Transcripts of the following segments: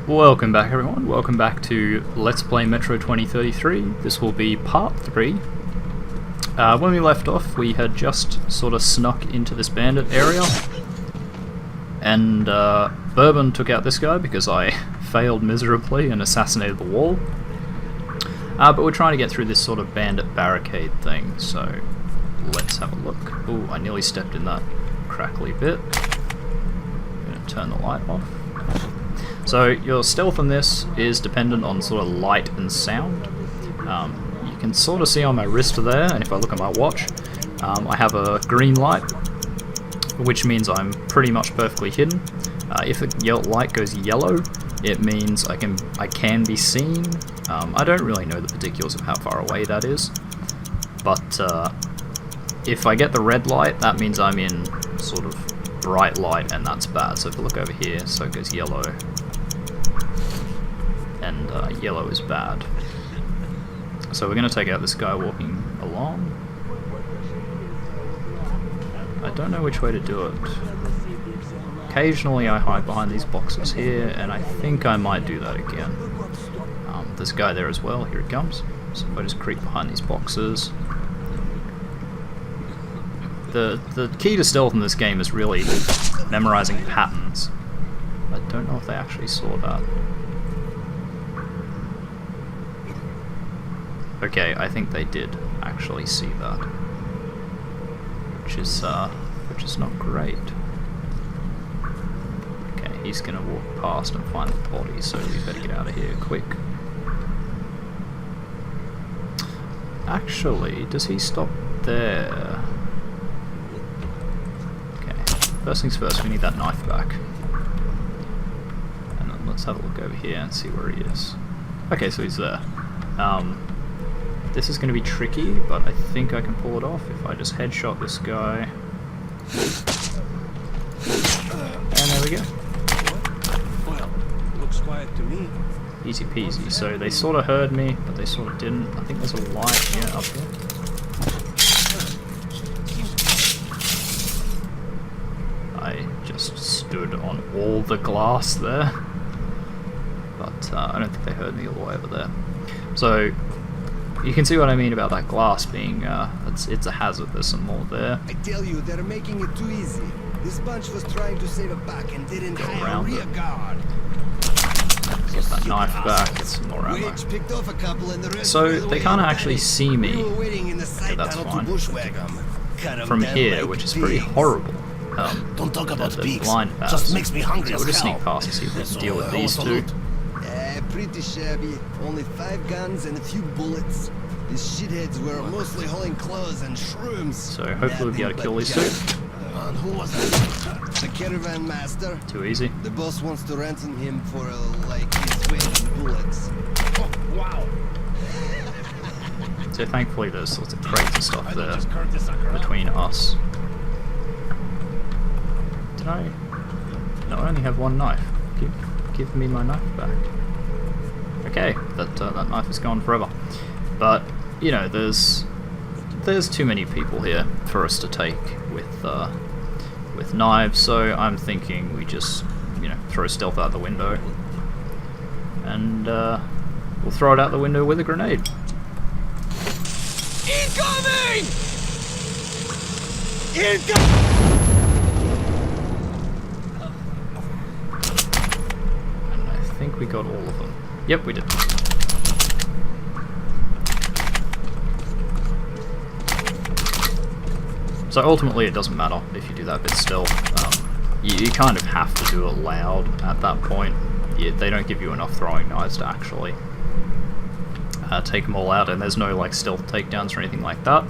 Welcome back everyone, welcome back to Let's Play Metro 2033. This will be part 3. When we left off, we had just sort of snuck into this bandit area, and Bourbon took out this guy because I failed miserably and assassinated the wall. But we're trying to get through this sort of bandit barricade thing, so let's have a look. Ooh, I nearly stepped in that crackly bit. I'm going to turn the light off. So your stealth in this is dependent on sort of light and sound. You can sort of see on my wrist there, and if I look at my watch, I have a green light, which means I'm pretty much perfectly hidden. If the light goes yellow, it means I can be seen. I don't really know the particulars of how far away that is, but if I get the red light, that means I'm in sort of bright light, and that's bad. So if I look over here, so it goes yellow, and yellow is bad. So we're going to take out this guy walking along. I don't know which way to do it. Occasionally I hide behind these boxes here, and I think I might do that again. There's a guy there as well, here it comes. So if I just creep behind these boxes. The key to stealth in this game is really memorizing patterns. I don't know if they actually saw that. Okay, I think they did actually see that, which is not great. Okay, he's gonna walk past and find the body, so we better get out of here quick. Actually, does he stop there? Okay, first things first, we need that knife back. And then let's have a look over here and see where he is. Okay, so he's there. This is going to be tricky, but I think I can pull it off if I just headshot this guy. And there we go. Well, looks quiet to me. Easy peasy. So they sort of heard me, but they sort of didn't. I think there's a light here up here. I just stood on all the glass there, but I don't think they heard me all the way over there. So you can see what I mean about that glass being, it's a hazard. There's some more there. I tell you, they're making it too easy. This bunch was trying to save a back and didn't hire a rear guard. Get that knife back, get some more ammo. So they can't actually see me. Okay, that's fine. From here, which is pretty horrible. Don't talk about peaks. Blind Just makes me hungry so as we'll just hell. sneak past and see if we can deal with these two. Pretty shabby. Only 5 guns and a few bullets. These shitheads were mostly hauling clothes and shrooms. So hopefully we'll be able to kill these two. Who was it? The caravan master. Too easy. The boss wants to ransom him for like his weight in bullets. Oh, wow. So thankfully there's sorts of crates and stuff there between us. Did I? No, I only have one knife. Give me my knife back. Okay, that knife is gone forever. But you know, there's too many people here for us to take with knives. So I'm thinking we just throw stealth out the window, and we'll throw it out the window with a grenade. Incoming! Incoming! I think we got all of them. Yep, we did. So ultimately it doesn't matter if you do that bit stealth. You kind of have to do it loud at that point. They don't give you enough throwing knives to actually take them all out, and there's no like stealth takedowns or anything like that.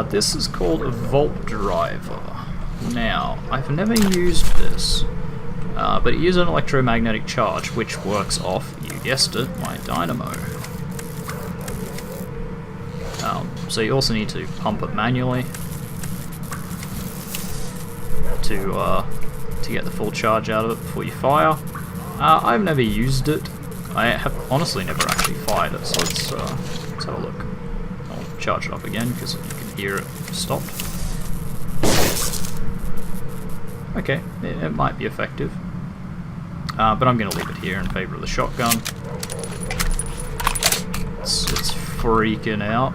This is called a vault driver. Now, I've never used this. But it uses an electromagnetic charge, which works off, you guessed it, my dynamo. So you also need to pump it manually to get the full charge out of it before you fire. I've never used it. I have honestly never actually fired it, so let's have a look. I'll charge it up again because you can hear it stopped. Okay, it might be effective. but I'm going to leave it here in favour of the shotgun. It's freaking out.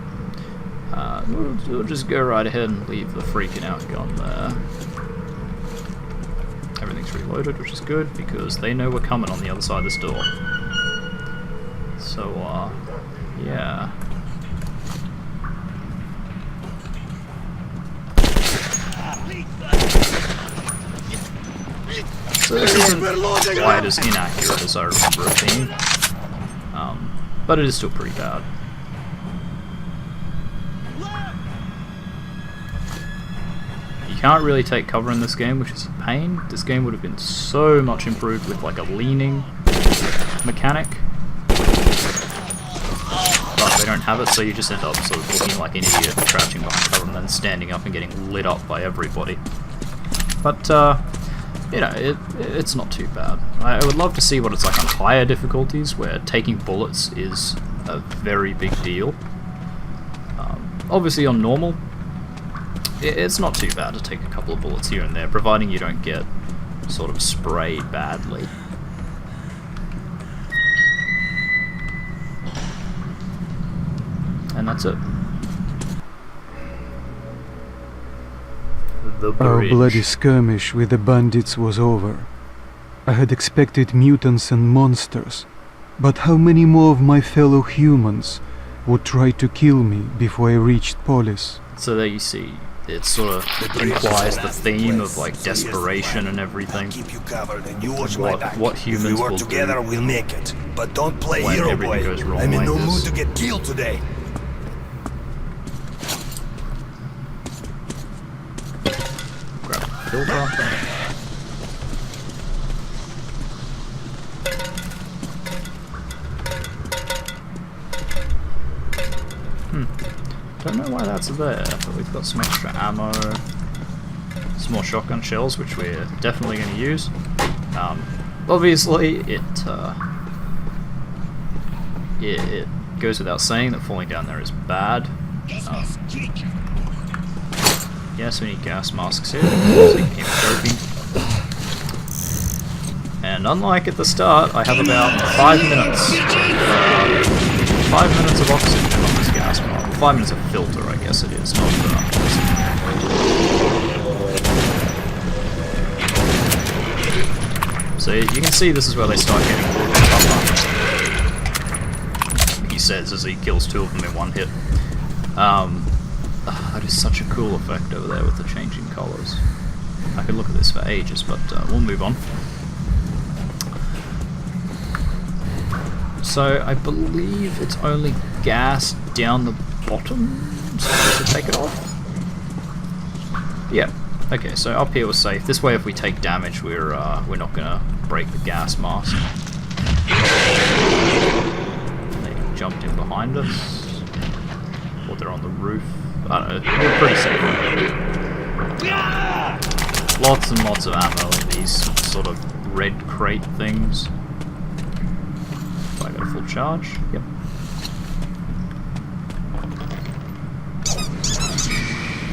We'll just go right ahead and leave the freaking out gun there. Everything's reloaded, which is good, because they know we're coming on the other side of this door. So, yeah. So this isn't quite as inaccurate as I remember it being, but it is still pretty bad. You can't really take cover in this game, which is a pain. This game would have been so much improved with like a leaning mechanic, but they don't have it, so you just end up sort of looking like an idiot, crouching behind cover and then standing up and getting lit up by everybody. But you know, it's not too bad. I would love to see what it's like on higher difficulties, where taking bullets is a very big deal. Obviously on normal, it's not too bad to take a couple of bullets here and there, providing you don't get sort of sprayed badly. And that's it. Our bloody skirmish with the bandits was over. I had expected mutants and monsters, but how many more of my fellow humans would try to kill me before I reached Polis? So there you see, it sort of implies the theme of like desperation and everything. Keep you covered and you watch my back. What humans if we work will together, do we'll make it. But don't play when hero everything boy. goes wrong I'm in like no this. mood to get killed today. Grab a filter. Don't know why that's there, but we've got some extra ammo, some more shotgun shells, which we're definitely going to use. Obviously, it goes without saying that falling down there is bad. Yes, we need gas masks here, so you can keep joking. And unlike at the start, I have about 5 minutes. 5 minutes of oxygen on this gas mask. 5 minutes of filter, I guess it is, not so you can see this is where they start getting a little bit tougher. He says as he kills 2 of them in 1 hit. That is such a cool effect over there with the changing colours. I could look at this for ages, but we'll move on. So I believe it's only gas down the bottom, so we should take it off. Yeah. Okay, so up here we're safe. This way, if we take damage, we're not gonna break the gas mask. They jumped in behind us, or they're on the roof. I don't know. We're pretty safe. Lots and lots of ammo in these sort of red crate things. I got a full charge. Yep.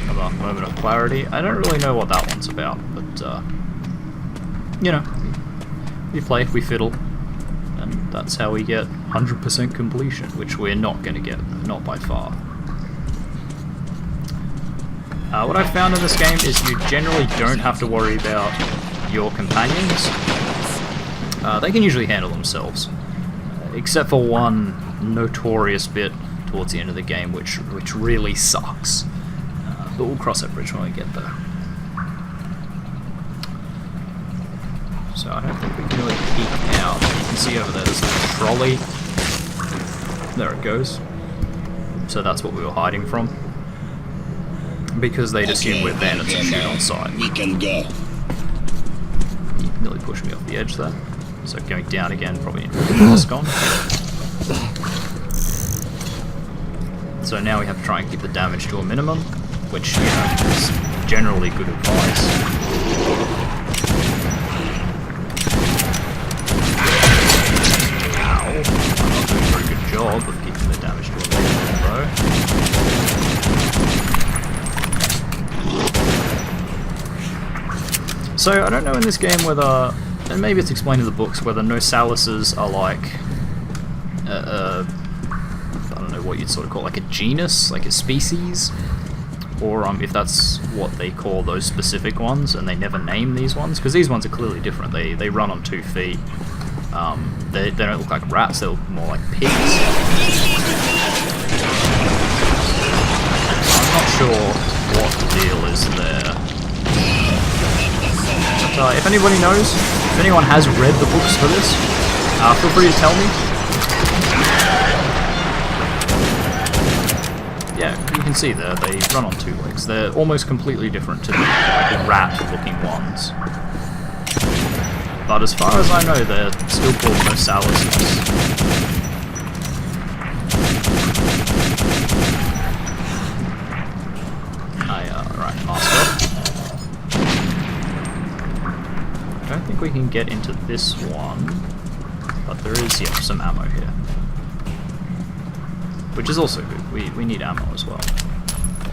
Another moment of clarity. I don't really know what that one's about, but you know, we play, we fiddle, and that's how we get 100% completion, which we're not going to get, not by far. What I've found in this game is you generally don't have to worry about your companions. They can usually handle themselves. Except for one notorious bit towards the end of the game, which really sucks. But we'll cross that bridge when we get there. So I don't think we can really peek out. You can see over there there's a trolley. There it goes. So that's what we were hiding from. Because they'd assume we're bandits and shoot on sight. We can go. He nearly pushed me off the edge there. So going down again, probably need to put the mask on. So now we have to try and keep the damage to a minimum, which, you know, is generally good advice. Ow. I'm not doing a very good job of keeping the damage to a minimum, though. So I don't know in this game whether and maybe it's explained in the books, whether Nosalises are like, I don't know what you'd sort of call, like a genus, like a species, or if that's what they call those specific ones, and they never name these ones, because these ones are clearly different. They run on 2 feet. They don't look like rats, they look more like pigs. I'm not sure what the deal is there. But if anybody knows, if anyone has read the books for this, feel free to tell me. Yeah, you can see there, they run on 2 legs. They're almost completely different to the like, rat-looking ones. But as far as I know, they're still called Nosalises. Right, mask up. I don't think we can get into this one, but there is, yeah, some ammo here. Which is also good. We need ammo as well.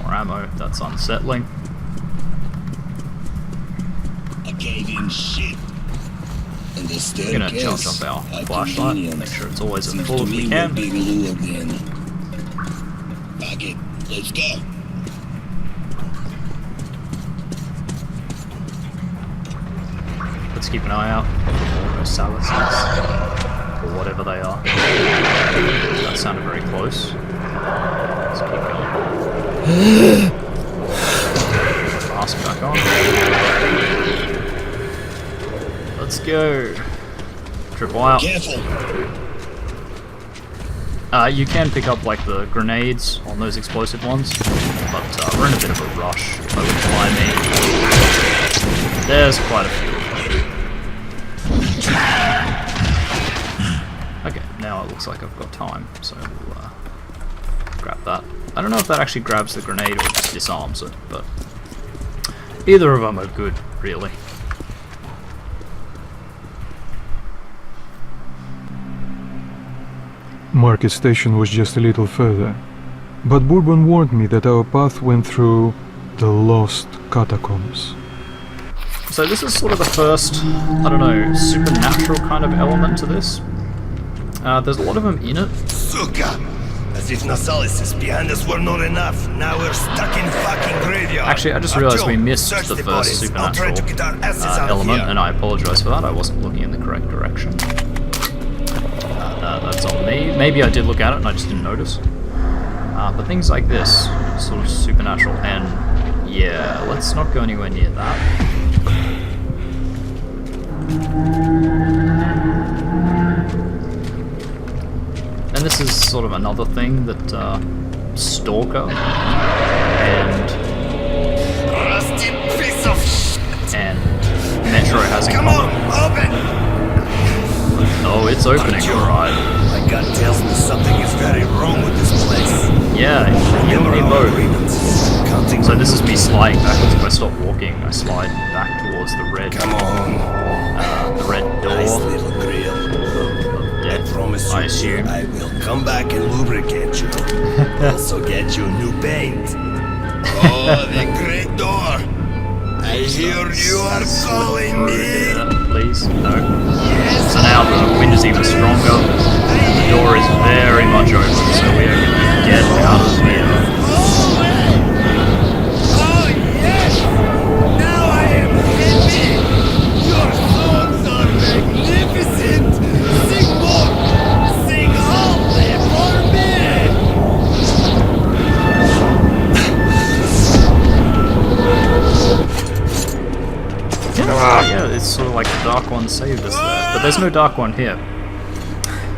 More ammo, that's unsettling. I gave him shit. We're gonna charge up our flashlight, make sure it's always as full as we can. Let's go. Let's keep an eye out for those Nosalises, or whatever they are. That sounded very close. Let's keep going. Mask back on. Let's go. Tripwire. Careful. You can pick up like the grenades on those explosive ones, but we're in a bit of a rush. If I would fly me, there's quite a few. Okay, now it looks like I've got time, so we'll grab that. I don't know if that actually grabs the grenade or just disarms it, but either of them are good, really. Market Station was just a little further, but Bourbon warned me that our path went through the Lost Catacombs. So this is sort of the first, I don't know, supernatural kind of element to this. There's a lot of them in it. Suka! As if Nosalises behind us were not enough. Now we're stuck in fucking graveyard. Actually, I just realized we missed the first supernatural element, and I apologize for that. I wasn't looking in the correct direction. That's on me. Maybe I did look at it and I just didn't notice. But things like this, sort of supernatural, and yeah, let's not go anywhere near that. And this is sort of another thing that Stalker and Metro has in common. Open! Oh, it's opening, alright. My gut tells me something is very wrong with this place. Yeah, you and me both. So this is me sliding backwards. If I stop walking, I slide back towards the red. Come on. The red door. Nice little grill. I promise you, I assume. I will come back and lubricate you. Also get you new paint. Oh, the great door. I hear you are calling me. Please, no. So now the wind is even stronger. The door is very much open, so we are going to get out of here. Oh yes! Now I am happy. Your songs are magnificent. Sing more. Sing all for me. Yeah, it's sort of like the Dark One saved us there, but there's no Dark One here.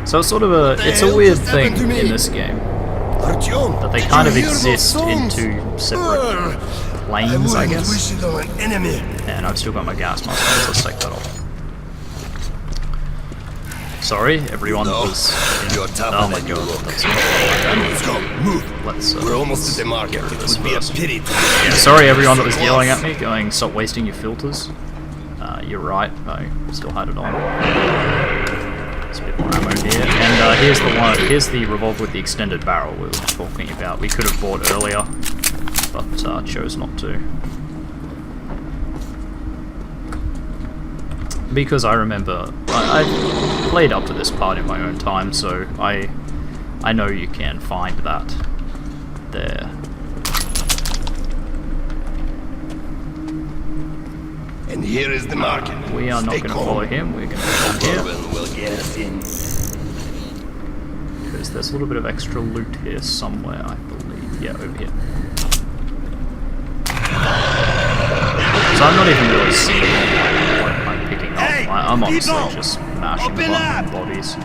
So it's sort of it's a weird thing in this game, that they kind of exist in 2 separate planes, I guess. And I've still got my gas mask on, so let's take that off. Sorry, everyone that was... Oh my god, that's Let's go, move. We're almost at the market. It would be a pity. Yeah, sorry everyone that was yelling at me, going, stop wasting your filters. You're right, I still had it on. There's a bit more ammo here. And here's the revolver with the extended barrel we were talking about. We could have bought earlier, but chose not to. because I remember I've played up to this part in my own time, so I know you can find that there. And here is the market. We are not Stay going to calm. follow him. We're going to come here Bourbon will get us in. because there's a little bit of extra loot here somewhere, I believe. Yeah, over here. So I'm not even really seeing what I'm picking up. Hey, I'm honestly people! just mashing the Open button up! bodies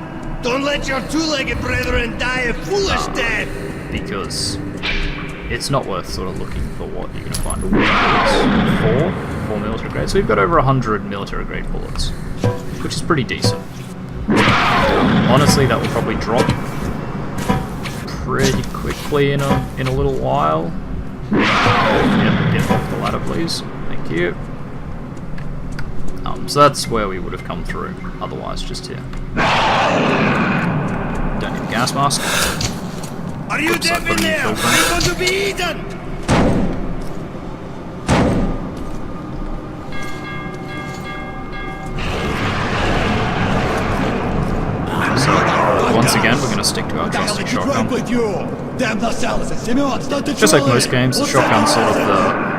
Don't let your two-legged brethren die a foolish death. because it's not worth sort of looking for what you're going to find. Four military grade. So we've got over 100 military grade bullets, which is pretty decent. Honestly, that will probably drop pretty quickly in a little while. Get off the ladder, please. Thank you. So that's where we would have come through. Otherwise, just here. Don't need a gas mask. Are you Oops, I deaf put in in there? filter. You're going to be eaten. So once again, we're going to stick to our trusty shotgun. Just like most games, the shotgun's sort of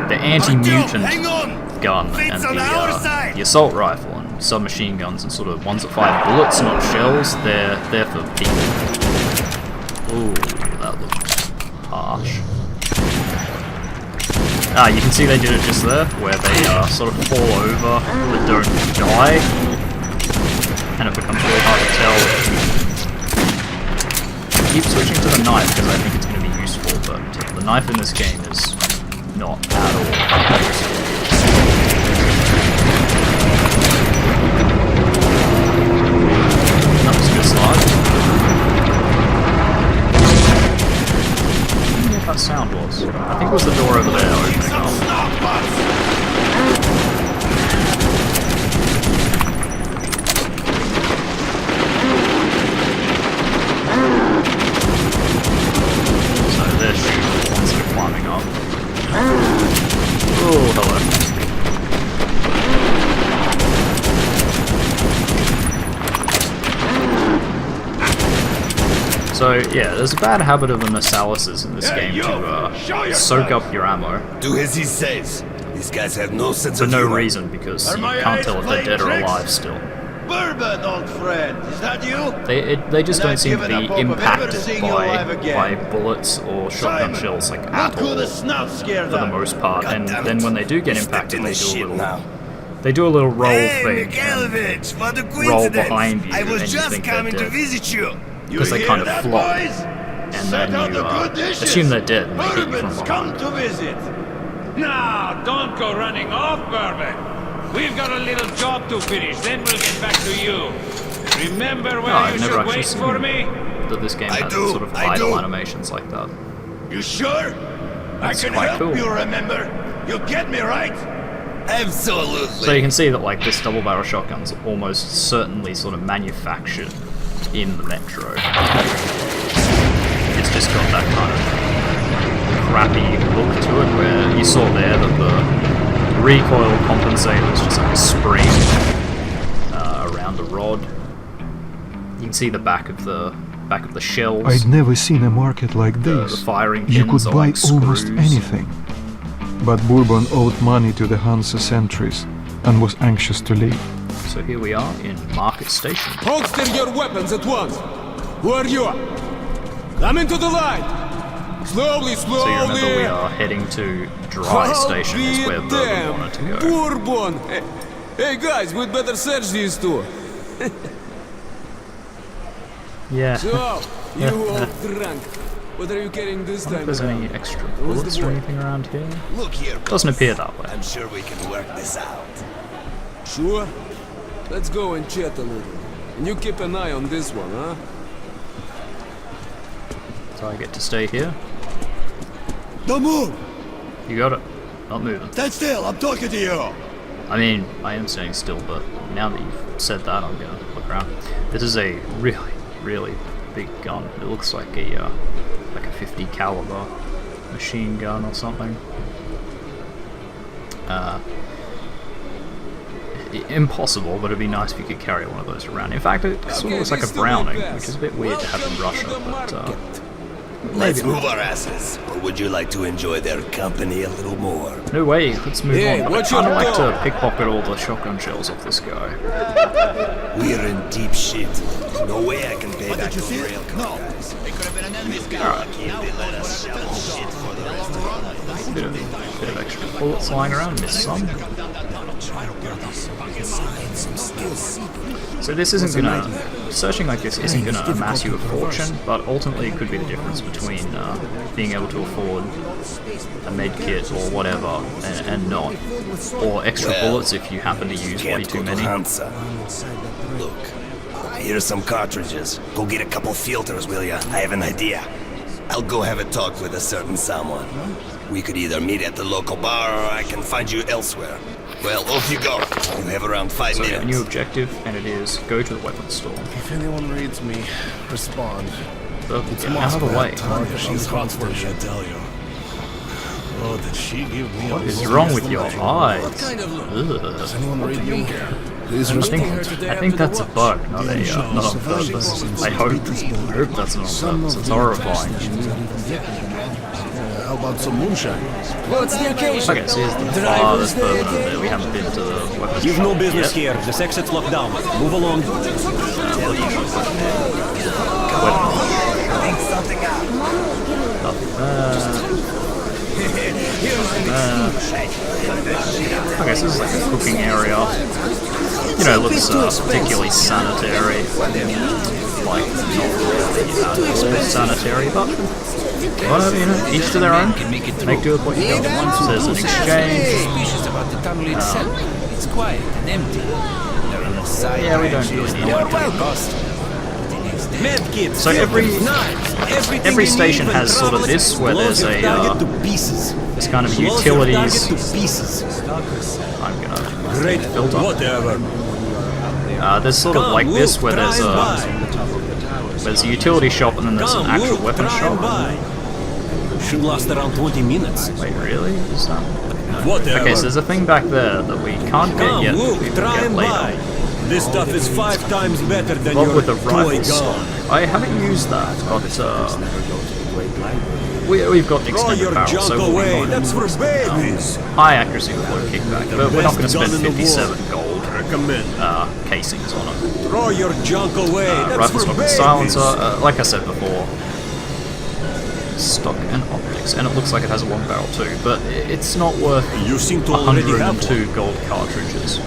the anti-mutant Hang on. gun, and Fate's on our side. the assault rifle and submachine guns and sort of ones that fire bullets, not shells. They're for people. Ooh, that looks harsh. You can see they did it just there, where they sort of fall over but don't die, and it becomes really hard to tell. I keep switching to the knife because I think it's going to be useful, but the knife in this game is not at all useful. That was a good slide. I don't know what that sound was. I think it was the door over there opening up. So they're shooting the ones that are climbing up. Oh, hello. So yeah, there's a bad habit of the Nasalises in this game to soak up your ammo Do as he says. These guys have no sense for of no humor. reason because Are you my can't eyes tell if they're playing dead or tricks? alive still. Bourbon, old friend. Is that you? They just And don't I've seem to given be up hope of ever impacted seeing you alive by again. bullets or shotgun Simon, shells like look at who all the snout scared for the out. most part. God And damn then it. when they do get You stepped impacted, in they this do a shit little now. roll Hey, thing. Mikhailovich, what a roll coincidence. behind you I was and you just think they're coming to dead. visit you. Because they hear kind of that, flop, boys? and Set then out you the good dishes. assume they're dead and they hit you Bourbon's from come behind. to visit. Now, don't go running off, Bourbon. We've got a little job to finish, then we'll get back to you. Remember where I've you never should actually wait seen for me? that this game I has do, sort of I idle do. animations like that. You sure? That's I can quite help cool. you, remember? You get me, right? Absolutely. So you can see that like this double barrel shotgun's almost certainly sort of manufactured in the Metro. It's just got that kind of crappy look to it where you saw there that the recoil compensator is just like a spring around the rod. You can see the back of the shells. I'd never seen a market like The this. firing You pins could are buy like almost screws. anything. But Bourbon owed money to the Hansa sentries and was anxious to leave. So here we are in Market Station. Holster your weapons at once. Who are you? Come into the light. Slowly, So you slowly. remember we are heading to Dry Station is where Bourbon wanted to go. Bourbon. Hey guys, we'd better search these two. Yeah. So, you all drunk. What are you carrying this I wonder time? if there's any extra Who's the bullets or boy? anything around here. Look here. Doesn't boss. appear that way. I'm sure we can work this out. Sure. Let's go and chat a little. And you keep an eye on this one, huh? So I get to stay here. Don't move! You got it. Not moving. Stand still, I'm talking to you! I mean, I am standing still, but now that you've said that, I'm gonna look around. This is a really, really big gun. It looks like a 50 caliber machine gun or something. impossible, but it'd be nice if you could carry one of those around. In fact, it sort of looks like a Browning, which is a bit weird to have in Russia, but Let's move our asses. Or would you like to enjoy their company a little more? no way, let's move Hey, on. But what's I kind of your like goal? to pickpocket all the shotgun shells off this guy. We're in deep shit. No way I can pay back those rail car guys. Alright, They let us shovel shit for the rest of our lives. bit of extra bullets lying around, miss some. So this isn't gonna, searching like this isn't gonna amass you a fortune, but ultimately it could be the difference between being able to afford a med kit or whatever and not, or extra Well, bullets if you happen to use way Can't too go to many. Hansa. Look, here's some cartridges. Go get a couple filters, will ya? I have an idea. I'll go have a talk with a certain someone. We could either meet at the local bar or I can find you elsewhere. Well, off you go. You have around 5 So yeah, a minutes. new objective, and it is go to the weapons store. If anyone reads me, respond. But get out of the way. She's hot for me, I tell you. Oh, did she give me What a is look? wrong with your eyes? Does Ugh. anyone read me? Please I respond. think that's a bug, not on purpose. I hope that's not on purpose. It's horrifying. How about some moonshine? What's the occasion? Okay, so here's the farthest further there. We haven't been to the weapons You've no shop business yet. here. This exit's locked down. Move along. Okay, so this is like a cooking area. You know, it looks particularly sanitary. Like, not really all sanitary, but whatever, you know, each to their own. Make do with what you got. So there's an exchange. About the tunnel itself. It's quiet and empty. Yeah, we don't really need it. Medkits. So every station has sort of this, where there's a this kind of utilities. I'm gonna Great. build up. Whatever. There's sort of like this, where there's a utility shop and then there's an actual weapon shop. Should last around 20 minutes. Wait, really? Is that? Whatever. Okay, so there's a thing back there that we can't get Come, yet. look, But we will try get and later. buy. This stuff is 5 times better than What your with the toy rifle gun. stock? I haven't used that, but we've got the Throw extended your barrel, junk so we'll be away. fine. That's for babies. High accuracy with low kickback, but we're not going to spend gun in the 57 world. gold Recommend. casings on it. Throw your junk away. That's Rifle for stock and babies. silencer, like I said before, stock and optics, and it looks like it has a long barrel too, but it's not worth You seem to already have 102 gold cartridges.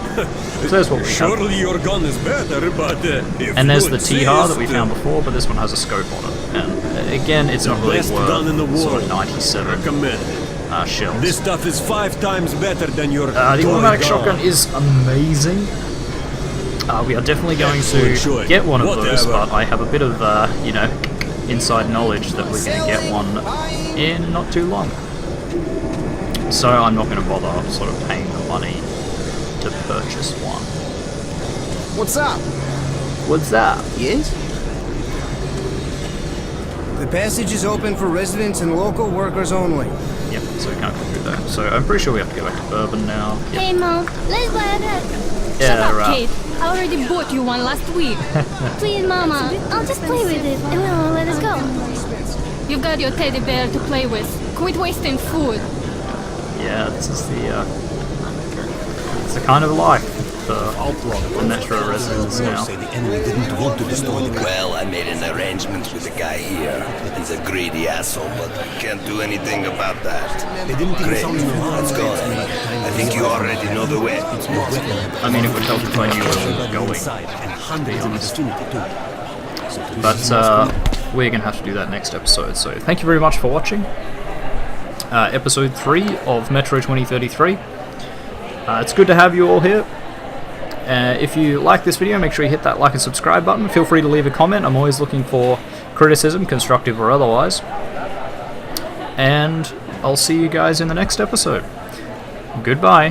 So there's what we have. Surely your gun is better, but if And there's you the THAR that we insist, found before, but this one has a scope on it. And again, it's not really best gun in the worth sort world. of 97 recommend. shells. This stuff is 5 times better than your The toy automatic gun. shotgun is amazing. We are definitely going Excellent to choice. get one of those, Whatever. but I have a bit of, you know, inside knowledge that we're going to get one in not too long. So I'm not going to bother sort of paying the money to purchase one. What's up? What's that? Yes? The passage is open for residents and local workers only. Yep, so we can't go through that. So I'm pretty sure we have to go back to Bourbon now. Yep. Hey Mom, let's buy a pet. Yeah, Shut up, right. Kate. I already bought you one last week. Please, Mama, I'll just play with it and then I'll let it go. You've got your teddy bear to play with. Quit wasting food. Yeah, this is it's the kind of life the Metro residents now. Well, I made an arrangement with the guy here. He's a greedy asshole, but I can't do anything about that. Great, let's go then. I think you already know the way. I mean, it would help if I knew where we were going, to be honest. But we're going to have to do that next episode, so thank you very much for watching. Episode 3 of Metro 2033. It's good to have you all here. If you like this video, make sure you hit that like and subscribe button. Feel free to leave a comment. I'm always looking for criticism, constructive or otherwise. And I'll see you guys in the next episode. Goodbye.